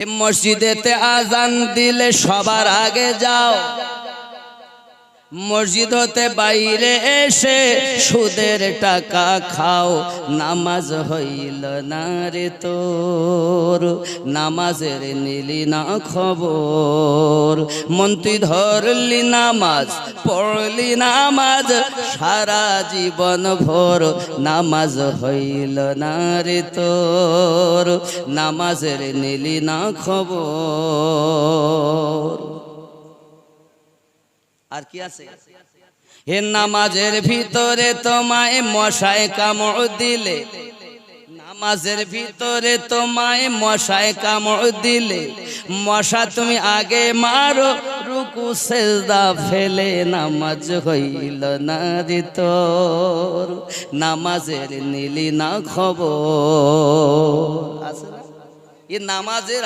মসজিদেতে আজান দিলে সবার আগে যাও, মসজিদ হতে বাইরে এসে সুদের টাকা খাও। নামাজ হইল না রে তোর, নামাজের নিলি না খবর। মন্ত্রী ধরলি নামাজ, পড়লি নামাজ সারা জীবন ভোর। নামাজ হইল না রে তোর, নামাজের নিলি না খবর। আর কি আছে? হে নামাজের ভিতরে তোমায় মশায় কামড় দিলে, নামাজের ভিতরে তোমায় মশায় কামড় দিলে, মশা তুমি আগে মারো রুকু সেজদা ফেলে। নামাজ হইল না রে তোর, নামাজের নিলি না খবর। আছে না? এ নামাজের